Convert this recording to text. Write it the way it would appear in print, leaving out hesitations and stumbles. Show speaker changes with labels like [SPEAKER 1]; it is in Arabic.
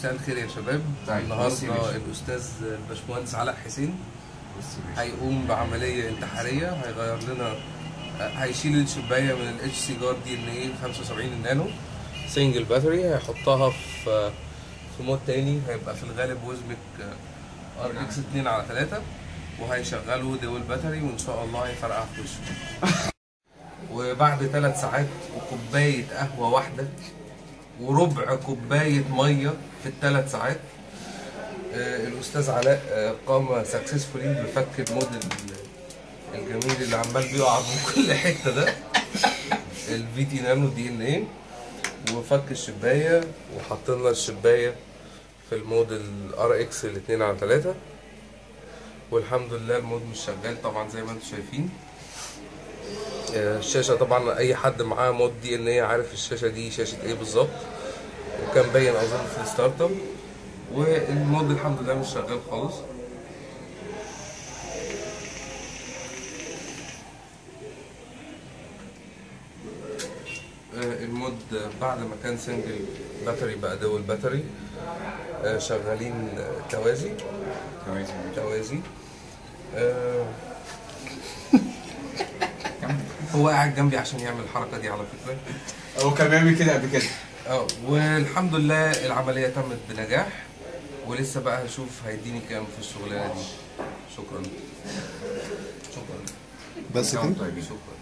[SPEAKER 1] مساء الخير يا شباب. النهارده الاستاذ الباشمهندس علاء حسين هيقوم بعمليه انتحاريه، هيغير لنا، هيشيل الشبايه من الاتش سي جار دي ان ايه 75 النانو سنجل باتري، هيحطها في مود تاني هيبقى في الغالب وزمك ار اكس 2/3، وهيشغله دول باتري وان شاء الله هيفرقع في وشه. وبعد 3 ساعات وكوبايه قهوه واحده وربع كوبايه ميه في ال3 ساعات، الاستاذ علاء قام سكسسفولي بفك الموديل الجميل اللي عمال بيقع من كل حته ده، الفي تي نانو دي ان ايه، وفك الشبايه وحط لنا الشبايه في الموديل ار اكس 2/3، والحمد لله المود مش شغال طبعا زي ما انتم شايفين. الشاشه طبعا اي حد معاه مود دي ان ايه عارف الشاشه دي شاشه ايه بالظبط، وكان باين اظن في الستارت اب، والمود الحمد لله مش شغال خالص. المود بعد ما كان سنجل باتري بقى دول باتري، شغالين توازي. هو قاعد جنبي عشان يعمل الحركه دي على فكره،
[SPEAKER 2] هو كان بيعمل كده قبل كده.
[SPEAKER 1] والحمد لله العمليه تمت بنجاح، ولسه بقى هشوف هيديني كام في الشغلانه دي. شكرا
[SPEAKER 3] بس كده.
[SPEAKER 1] شكرا.